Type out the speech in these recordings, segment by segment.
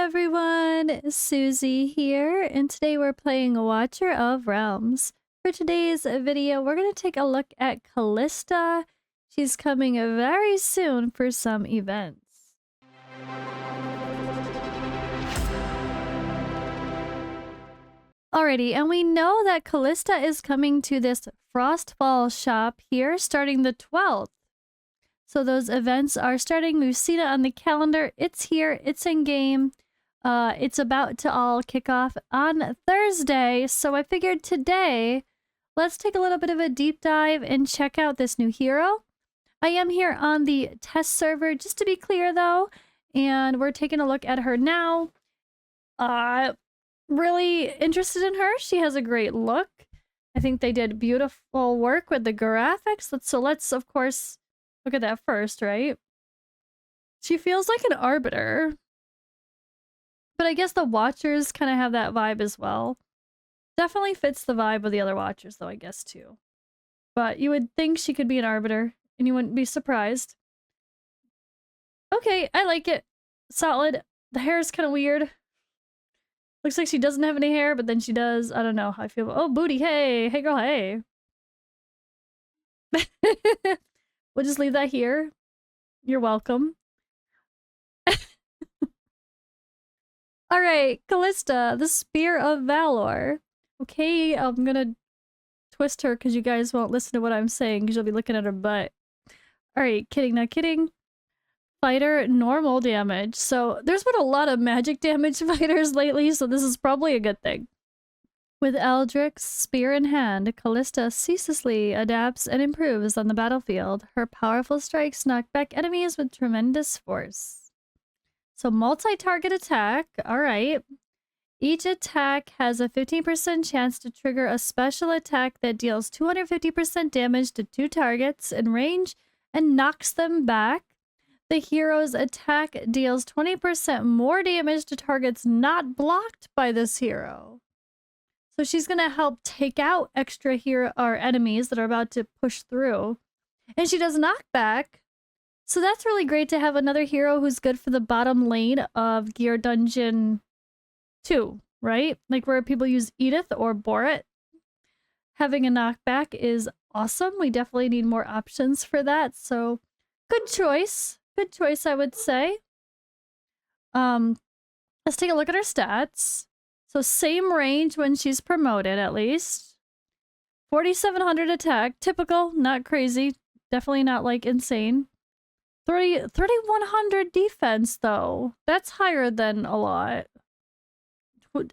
everyone, Susie here, and today we're playing Watcher of Realms. For today's video, we're going to take a look at CALISTA. She's coming very soon for some events. Alrighty, and we know that CALISTA is coming to this Frostfall shop here starting the 12th. So those events are starting. We've seen it on the calendar. It's here. It's in game. It's about to all kick off on Thursday. So I figured today, let's take a little bit of a deep dive and check out this new hero. I am here on the test server, just to be clear though, and we're taking a look at her now. Really interested in her. She has a great look. I think they did beautiful work with the graphics. Let's of course look at that first, right? She feels like an arbiter. But I guess the Watchers kind of have that vibe as well. Definitely fits the vibe of the other Watchers though, I guess, too. But you would think she could be an arbiter, and you wouldn't be surprised. Okay, I like it. Solid. The hair is kind of weird. Looks like she doesn't have any hair, but then she does. I don't know how I feel. Oh, booty. Hey. Hey, girl, hey. We'll just leave that here. You're welcome. Alright, CALISTA, the Spear of Valor. Okay, I'm gonna twist her because you guys won't listen to what I'm saying because you'll be looking at her butt. Alright, kidding, not kidding. Fighter, normal damage. So there's been a lot of magic damage fighters lately, so this is probably a good thing. With Eldrick's spear in hand, CALISTA ceaselessly adapts and improves on the battlefield. Her powerful strikes knock back enemies with tremendous force. So multi-target attack, alright. Each attack has a 15% chance to trigger a special attack that deals 250% damage to 2 targets in range and knocks them back. The hero's attack deals 20% more damage to targets not blocked by this hero. So she's going to help take out extra hero or enemies that are about to push through. And she does knockback. So that's really great to have another hero who's good for the bottom lane of Gear Dungeon 2, right? Like where people use Edith or Borit. Having a knockback is awesome. We definitely need more options for that. So good choice. Good choice, I would say. Let's take a look at her stats. So same range when she's promoted, at least. 4,700 attack. Typical, not crazy. Definitely not like insane. 3,100 defense, though. That's higher than a lot.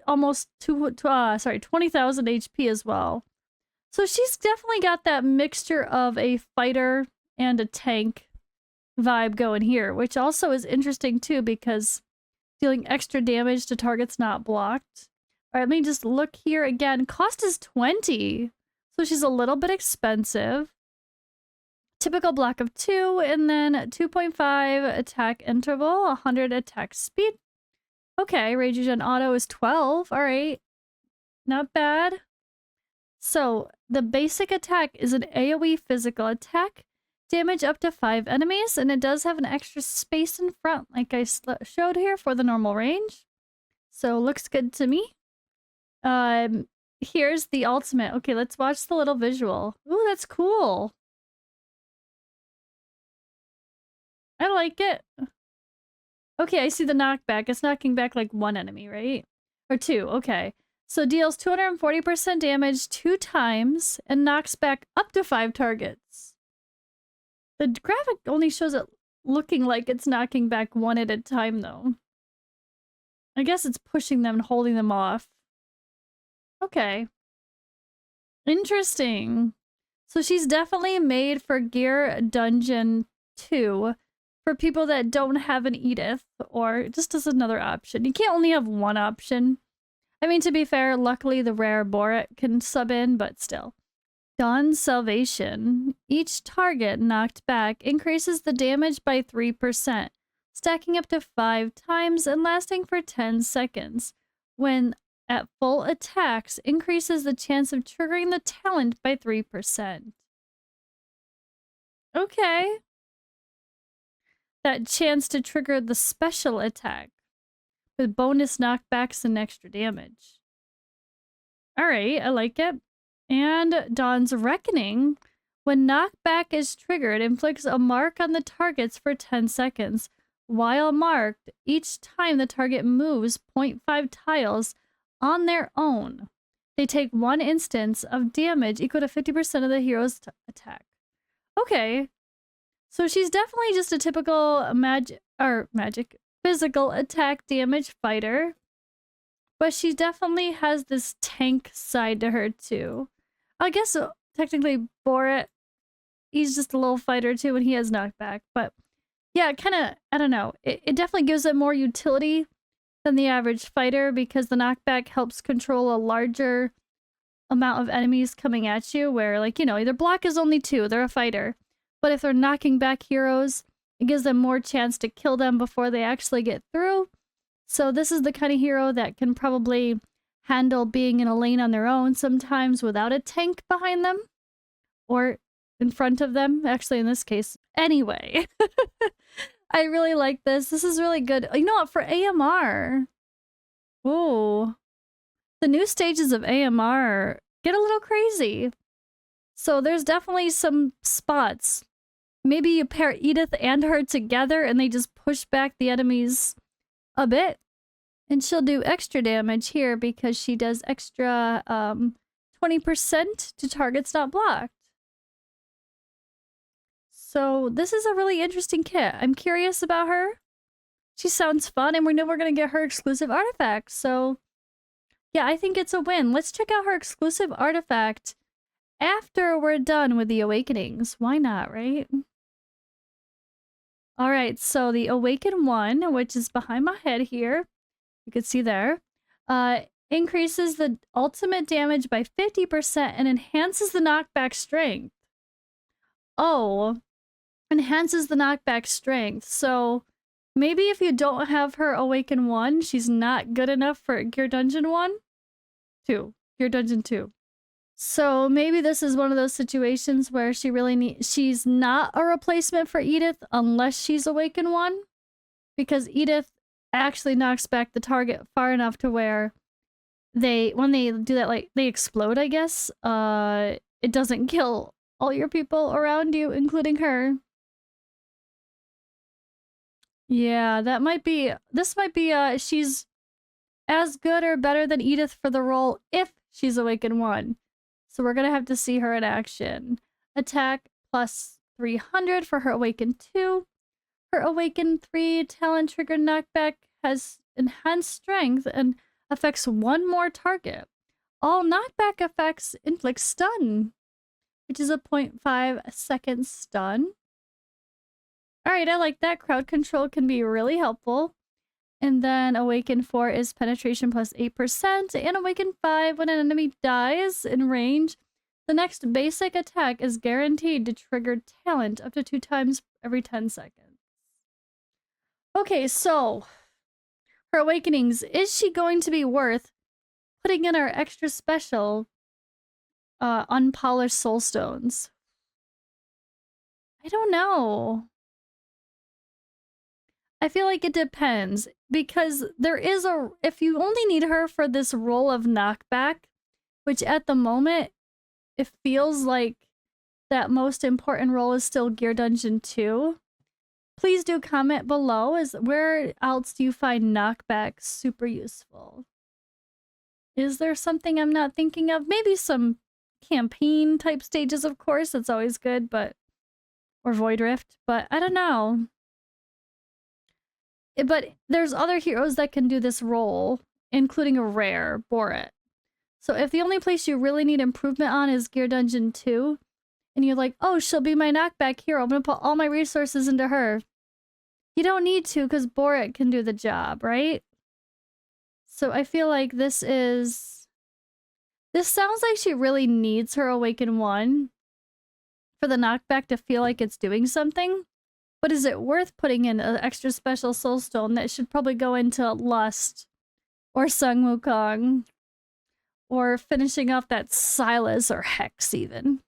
Almost 20,000 HP as well. So she's definitely got that mixture of a fighter and a tank vibe going here, which also is interesting too because dealing extra damage to targets not blocked. All right, let me just look here again. Cost is 20, so she's a little bit expensive. Typical block of 2, and then 2.5 attack interval, 100 attack speed. Okay, Rage Regen Auto is 12. All right, not bad. So the basic attack is an AoE physical attack. Damage up to 5 enemies, and it does have an extra space in front, like I showed here for the normal range. So looks good to me. Here's the ultimate. Okay, let's watch the little visual. Ooh, that's cool. I like it. Okay, I see the knockback. It's knocking back like 1 enemy, right? Or 2, okay. So deals 240% damage 2 times and knocks back up to 5 targets. The graphic only shows it looking like it's knocking back 1 at a time, though. I guess it's pushing them and holding them off. Okay. Interesting. So she's definitely made for Gear Dungeon 2 for people that don't have an Edith, or just as another option. You can't only have one option. I mean, to be fair, luckily the rare Borit can sub in, but still. Dawn's Salvation. Each target knocked back increases the damage by 3%, stacking up to 5 times and lasting for 10 seconds. When at full attacks, increases the chance of triggering the talent by 3%. Okay. That chance to trigger the special attack. with bonus knockbacks and extra damage. Alright, I like it. And Dawn's Reckoning. When knockback is triggered, inflicts a mark on the targets for 10 seconds. While marked, each time the target moves 0.5 tiles on their own, they take 1 instance of damage equal to 50% of the hero's attack. Okay. So she's definitely just a typical magic physical attack damage fighter. But she definitely has this tank side to her too. I guess technically Borat, he's just a little fighter too, and he has knockback. But yeah, kind of, I don't know. It definitely gives it more utility than the average fighter because the knockback helps control a larger amount of enemies coming at you where, like, you know, their block is only 2, they're a fighter. But if they're knocking back heroes, it gives them more chance to kill them before they actually get through. So this is the kind of hero that can probably handle being in a lane on their own sometimes without a tank behind them or in front of them, actually in this case. Anyway, I really like this. This is really good. You know what, for AMR, ooh, the new stages of AMR get a little crazy. So there's definitely some spots. Maybe you pair Edith and her together and they just push back the enemies a bit. And she'll do extra damage here because she does extra 20% to targets not blocked. So this is a really interesting kit. I'm curious about her. She sounds fun and we know we're going to get her exclusive artifact. So yeah, I think it's a win. Let's check out her exclusive artifact after we're done with the Awakenings. Why not, right? All right, so the Awaken 1, which is behind my head here, you can see there, increases the ultimate damage by 50% and enhances the knockback strength. Oh, enhances the knockback strength. So maybe if you don't have her Awaken 1, she's not good enough for Gear Dungeon 1? 2. Gear Dungeon 2. So maybe this is one of those situations where she really she's not a replacement for Edith unless she's Awaken 1. Because Edith actually knocks back the target far enough to where when they do that, like, they explode, I guess. It doesn't kill all your people around you, including her. Yeah, this might be, she's as good or better than Edith for the role if she's Awaken 1. So we're gonna have to see her in action. Attack plus 300 for her Awaken 2. Her Awaken 3 talent trigger knockback has enhanced strength and affects 1 more target. All knockback effects inflict stun, which is a 0.5 second stun. Alright, I like that. Crowd control can be really helpful. And then Awaken 4 is penetration plus 8%. And Awaken 5, when an enemy dies in range, the next basic attack is guaranteed to trigger talent up to 2 times every 10 seconds. Okay, so her Awakenings, is she going to be worth putting in our extra special unpolished soul stones? I don't know. I feel like it depends because there is if you only need her for this role of knockback, which at the moment it feels like that most important role is still Gear Dungeon 2. Please do comment below where else do you find knockback super useful? Is there something I'm not thinking of? Maybe some campaign type stages, of course, that's always good, or Void Rift, but I don't know. But there's other heroes that can do this role, including a rare, Borat. So if the only place you really need improvement on is Gear Dungeon 2, and you're like, oh, she'll be my knockback hero, I'm gonna put all my resources into her. You don't need to, because Borat can do the job, right? So I feel like this sounds like she really needs her Awaken 1 for the knockback to feel like it's doing something. But is it worth putting in an extra special soul stone that should probably go into Lust or Sung Wukong or finishing off that Silas or Hex even?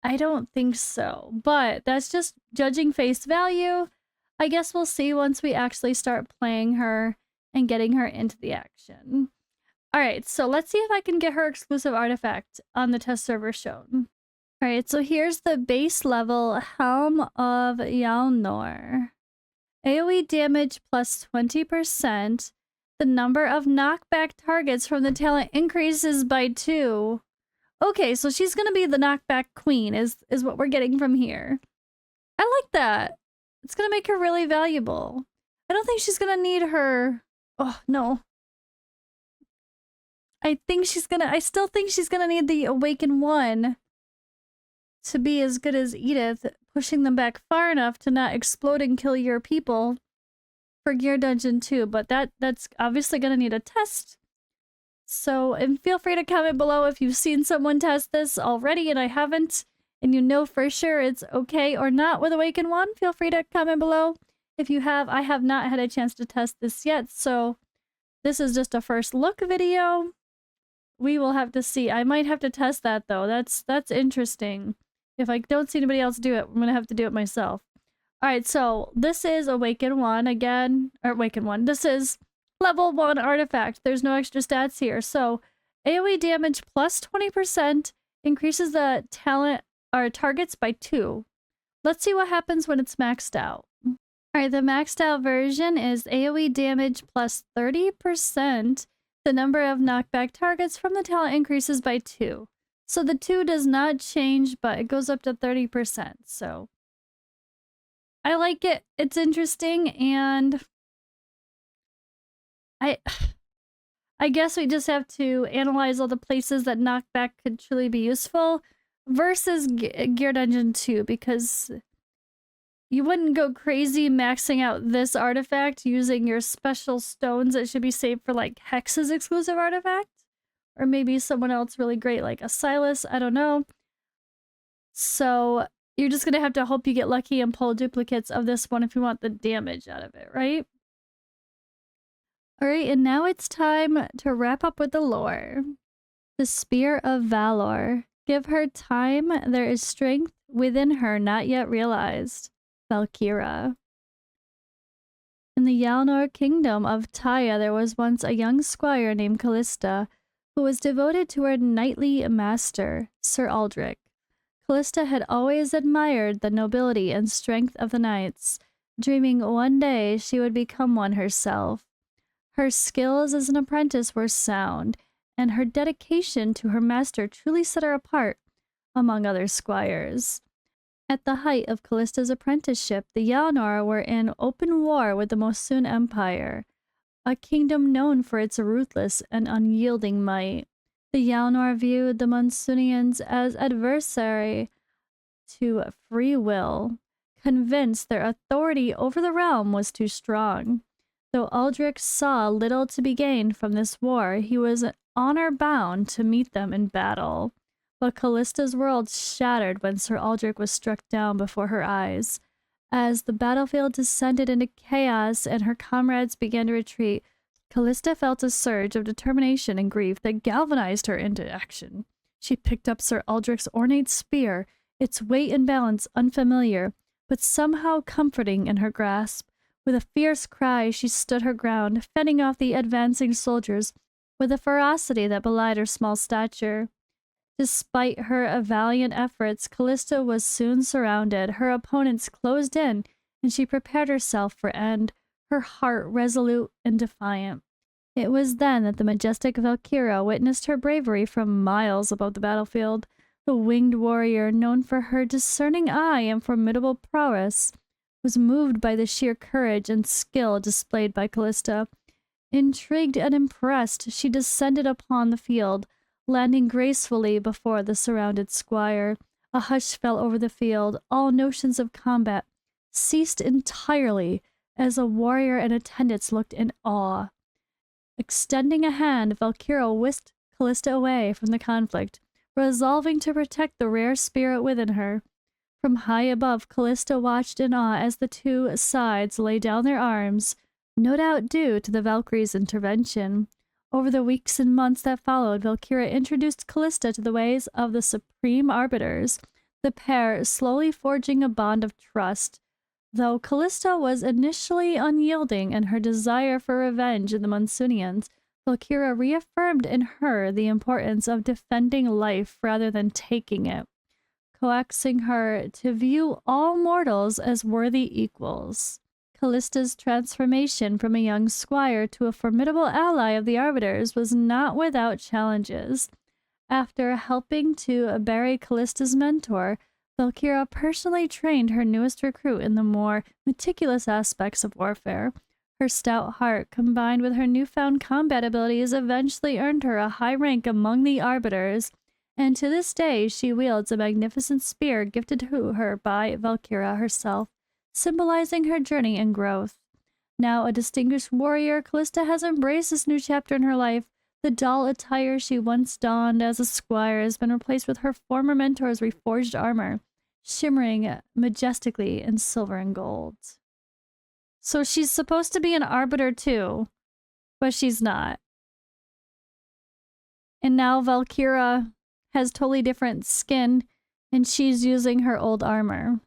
I don't think so, but that's just judging face value. I guess we'll see once we actually start playing her and getting her into the action. Alright, so let's see if I can get her exclusive artifact on the test server shown. Alright, so here's the base level Helm of Yalnor. AoE damage plus 20%. The number of knockback targets from the talent increases by 2. Okay, so she's gonna be the knockback queen, is what we're getting from here. I like that. It's gonna make her really valuable. I don't think she's gonna need her... Oh, no. I still think she's gonna need the Awakened One to be as good as Edith, pushing them back far enough to not explode and kill your people for Gear Dungeon 2, but that's obviously gonna need a test. So, and feel free to comment below if you've seen someone test this already and I haven't, and you know for sure it's okay or not with Awakened One. Feel free to comment below. If you have, I have not had a chance to test this yet, so this is just a first look video. We will have to see. I might have to test that though. That's interesting. If I don't see anybody else do it, I'm gonna have to do it myself. Alright, so this is Awakened One again. Or Awakened One. This is level 1 artifact. There's no extra stats here. So AoE damage plus 20% increases the talent or targets by 2. Let's see what happens when it's maxed out. Alright, the maxed out version is AoE damage plus 30%. The number of knockback targets from the talent increases by 2. So the 2 does not change, but it goes up to 30%. So I like it. It's interesting, and I guess we just have to analyze all the places that knockback could truly be useful versus Gear Dungeon 2, because you wouldn't go crazy maxing out this artifact using your special stones that should be saved for like Hex's exclusive artifact. Or maybe someone else really great like a Silas, I don't know. So you're just gonna have to hope you get lucky and pull duplicates of this one if you want the damage out of it, right? Alright, and now it's time to wrap up with the lore. The Spear of Valor. Give her time, there is strength within her not yet realized. Valkyra. In the Yalnor kingdom of Taya, there was once a young squire named CALISTA, who was devoted to her knightly master, Sir Aldrich. CALISTA had always admired the nobility and strength of the knights, dreaming one day she would become one herself. Her skills as an apprentice were sound, and her dedication to her master truly set her apart among other squires. At the height of CALISTA's apprenticeship, the Yalnor were in open war with the Mosun Empire, a kingdom known for its ruthless and unyielding might. The Yalnor viewed the Monsunians as adversary to free will, convinced their authority over the realm was too strong. Though Aldrich saw little to be gained from this war, he was honor-bound to meet them in battle. But CALISTA's world shattered when Sir Aldrich was struck down before her eyes. As the battlefield descended into chaos and her comrades began to retreat, CALISTA felt a surge of determination and grief that galvanized her into action. She picked up Sir Aldrich's ornate spear, its weight and balance unfamiliar, but somehow comforting in her grasp. With a fierce cry, she stood her ground, fending off the advancing soldiers with a ferocity that belied her small stature. Despite her valiant efforts, CALISTA was soon surrounded. Her opponents closed in, and she prepared herself for end, her heart resolute and defiant. It was then that the majestic Valkyra witnessed her bravery from miles above the battlefield. The winged warrior, known for her discerning eye and formidable prowess, was moved by the sheer courage and skill displayed by CALISTA. Intrigued and impressed, she descended upon the field, landing gracefully before the surrounded squire. A hush fell over the field. All notions of combat ceased entirely as a warrior and attendants looked in awe. Extending a hand, Valkyra whisked CALISTA away from the conflict, resolving to protect the rare spirit within her. From high above, CALISTA watched in awe as the two sides lay down their arms, no doubt due to the Valkyrie's intervention. Over the weeks and months that followed, Valkyra introduced CALISTA to the ways of the supreme arbiters, the pair slowly forging a bond of trust. Though Callista was initially unyielding in her desire for revenge in the Monsunians, Valkyria reaffirmed in her the importance of defending life rather than taking it, coaxing her to view all mortals as worthy equals. Callista's transformation from a young squire to a formidable ally of the Arbiters was not without challenges. After helping to bury Callista's mentor, Valkyria personally trained her newest recruit in the more meticulous aspects of warfare. Her stout heart, combined with her newfound combat abilities, eventually earned her a high rank among the Arbiters, and to this day she wields a magnificent spear gifted to her by Valkyria herself, symbolizing her journey and growth. Now a distinguished warrior, Callista has embraced this new chapter in her life. The dull attire she once donned as a squire has been replaced with her former mentor's reforged armor, shimmering majestically in silver and gold. So she's supposed to be an arbiter too, but she's not. And now Valkyria has totally different skin, and she's using her old armor.